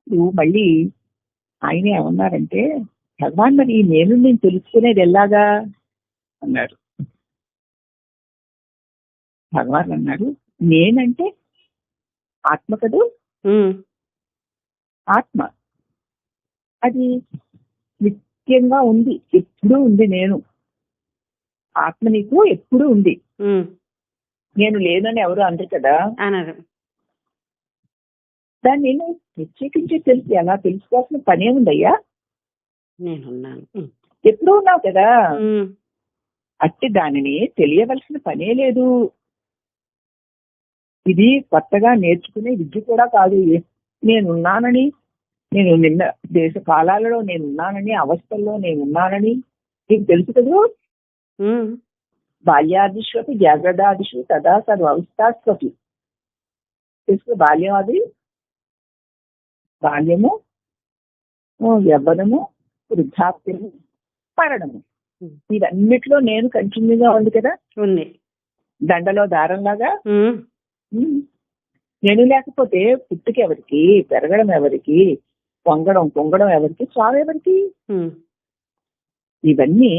అప్పుడు మళ్ళీ ఆయన ఏమన్నారంటే, భగవాన్ మరి ఈ నేను తెలుసుకునేది ఎలాగా అన్నారు. భగవాన్ అన్నాడు, నేనంటే ఆత్మ కదూ. ఆత్మ అది నిత్యంగా ఉంది, ఎప్పుడూ ఉంది. నేను ఆత్మ నీకు ఎప్పుడూ ఉంది. నేను లేనని ఎవరు అనరు కదా. దాన్ని నేను ప్రత్యేకించి ఎలా తెలుసుకోవాల్సిన పనే ఉందయ్యా. నేనున్నాను, ఎప్పుడూ ఉన్నావు కదా. అట్టి దానిని తెలియవలసిన పనే లేదు. ఇది కొత్తగా నేర్చుకునే విద్య కూడా కాదు. నేనున్నానని, నేను నిన్న దేశ కాలాలలో నేనున్నానని, అవస్థల్లో నేనున్నానని నీకు తెలుసు కదా. బాల్యాదిష్వపి జాగ్రత్తాదిషు తదా సర్వావస్థాస్వపి. తెలుసు. బాల్యము, యవ్వనము, వృద్ధాప్యము, మరణము, ఇవన్నిట్లో నేను కంటిన్యూగా ఉంది కదా. ఉంది. దండలో దారంలాగా. నేను లేకపోతే పుట్టుక ఎవరికి, పెరగడం ఎవరికి, పొంగడం ఎవరికి, చావు ఎవరికి? ఇవన్నీ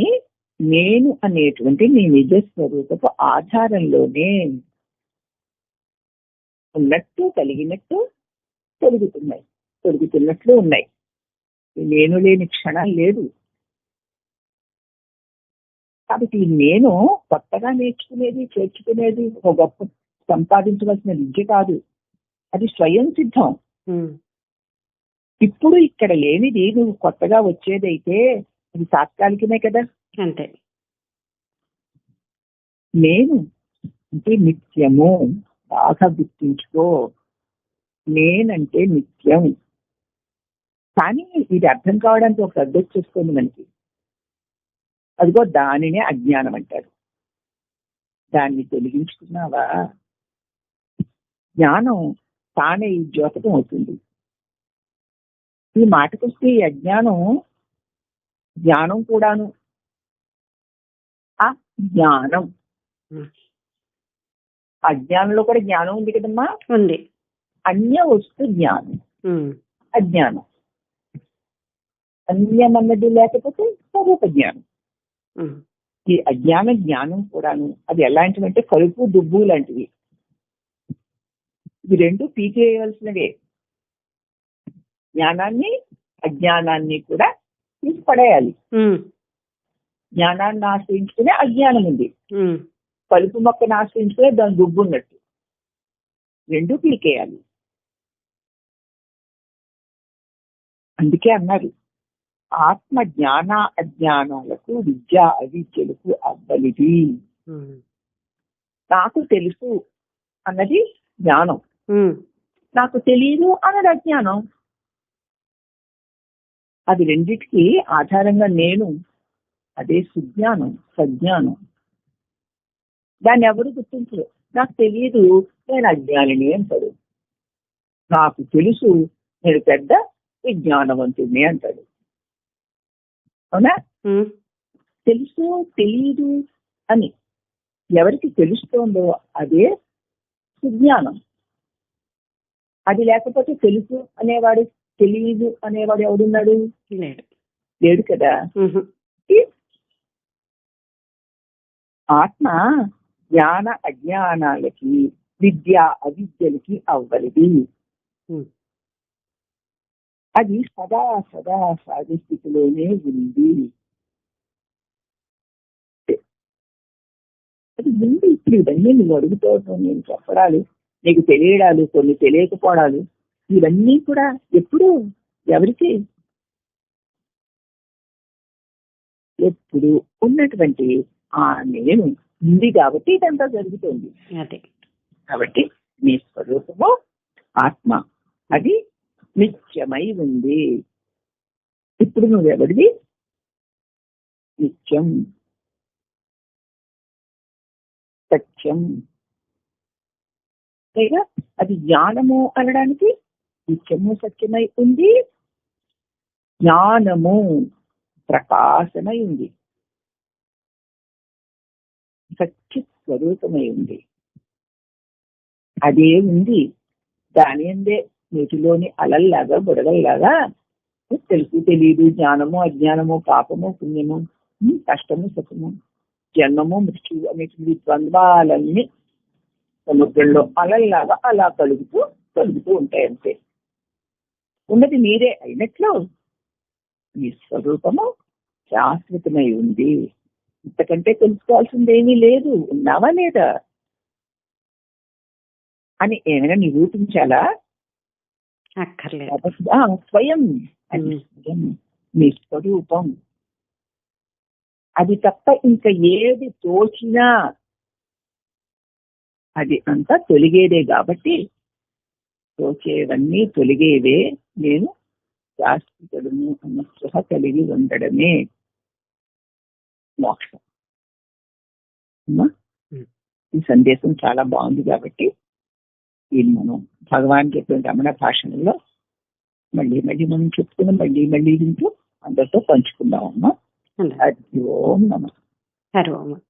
నేను అనేటువంటి నీ నిజ స్వరూపపు ఆధారంలోనే ఉన్నట్టు, కలిగినట్టు, తొలుగుతున్నట్లు ఉన్నాయి. నేను లేని క్షణం లేదు. కాబట్టి నేను కొత్తగా నేర్చుకునేది, చేర్చుకునేది ఒక గొప్ప సంపాదించవలసిన విద్య కాదు. అది స్వయం సిద్ధం. ఇప్పుడు ఇక్కడ లేనిది నువ్వు కొత్తగా వచ్చేదైతే అది తాత్కాలికమే కదా. అంతే. నేను అంటే నిత్యము. బాగా గుర్తించుకో, నేనంటే నిత్యం. కానీ ఇది అర్థం కావడానికి ఒక పద్ధతి చేసుకోండి మనకి. అదిగో దానినే అజ్ఞానం అంటారు. దాన్ని తొలగించుకున్నావా, జ్ఞానం తానే ఈ జ్యోతకం అవుతుంది. ఈ మాటకొస్తే ఈ జ్ఞానం కూడాను అజ్ఞానం. అజ్ఞానంలో కూడా జ్ఞానం ఉంది కదమ్మా. ఉంది. అన్య వస్తు జ్ఞానం, అజ్ఞానం. అన్యమన్నది లేకపోతే స్వరూప జ్ఞానం. ఈ అజ్ఞాన జ్ఞానం కూడాను అది ఎలాంటివంటే కలుపు దుబ్బు లాంటివి. ఇవి రెండు పీకేయవలసినవే. జ్ఞానాన్ని అజ్ఞానాన్ని కూడా తీసి పడేయాలి. జ్ఞానాన్ని ఆశ్రయించుకునే అజ్ఞానం ఉంది, కలుపు మొక్కను ఆశ్రయించుకునే దాని దుబ్బు ఉన్నట్టు. రెండు పీకేయాలి. అందుకే అన్నారు, ఆత్మ జ్ఞాన అజ్ఞానాలకు, విద్య అవిద్యలకు అవ్వలిది. నాకు తెలుసు అన్నది జ్ఞానం, నాకు తెలియదు అన్నది అజ్ఞానం. అది రెండిటికి ఆధారంగా నేను, అదే సుజ్ఞానం, సజ్ఞానం. దాన్ని ఎవరు గుర్తించరు. నాకు తెలియదు, నేను అజ్ఞానిని అంటాడు. నాకు తెలుసు, నేను పెద్ద విజ్ఞానవంతుడిని అంటాడు. అవునా? తెలుసు తెలియదు అని ఎవరికి తెలుస్తోందో అదే సుజ్ఞానం. అది లేకపోతే తెలుసు అనేవాడు, తెలియదు అనేవాడు ఎవడున్నాడు? లేడు కదా. ఆత్మ జ్ఞాన అజ్ఞానాలకి, విద్య అవిద్యలకి అవ్వలిది. అది సదా సదా సాధి స్థితిలోనే ఉంది. అది ఉంది. ఇప్పుడు ఇవన్నీ నువ్వు అడుగుతావు, నేను చెప్పడాలు, నీకు తెలియడాలు, కొన్ని తెలియకపోవడాలు, ఇవన్నీ కూడా ఎప్పుడు ఎవరికి? ఎప్పుడు ఉన్నటువంటి ఆ నేను ఉంది కాబట్టి ఇదంతా జరుగుతుంది. కాబట్టి నీ స్వరూపము ఆత్మ, అది నిత్యమై ఉంది. ఇప్పుడు నువ్వెవరిది? నిత్యం, సత్యం. లేదా అది జ్ఞానము అనడానికి నిత్యము సత్యమై ఉంది, జ్ఞానము ప్రకాశమై ఉంది, సత్య స్వరూపమై ఉంది. అదే ఉంది, దాని అందే నీటిలోని అలల్లాగా బుడగల్లాగా తెలుసు తెలియదు, జ్ఞానము అజ్ఞానము, పాపము పుణ్యము, కష్టము సుఖము, జన్మము మృత్యువు అనేటువంటి ద్వంద్వాలన్నీ సముద్రంలో అలల్లాగా అలా కలుగుతూ ఉంటాయి. అంతే. ఉన్నది మీరే అయినట్లు మీ స్వరూపము శాశ్వతమై ఉంది. ఇంతకంటే తెలుసుకోవాల్సింది ఏమీ లేదు. ఉన్నావా లేదా అని ఏమైనా నిరూపించాలా? అక్కర్లేదు. స్వయం అది మీ స్వరూపం. అది తప్ప ఇంకా ఏది తోచినా అది అంతా తొలిగేదే. కాబట్టి తోచేవన్నీ తొలిగేవే. నేను శాశ్వతుడును అన్న స్పృహ కలిగి ఉండడమే మోక్షం. ఈ సందేశం చాలా బాగుంది. కాబట్టి దీన్ని మనం భగవాన్ చెప్పిన రమణ భాషణలో మళ్ళీ మనం చెప్పుకుని మళ్ళీ వింటూ అందరితో పంచుకుందాం అమ్మా. హరి ఓం నమః. హరి ఓం.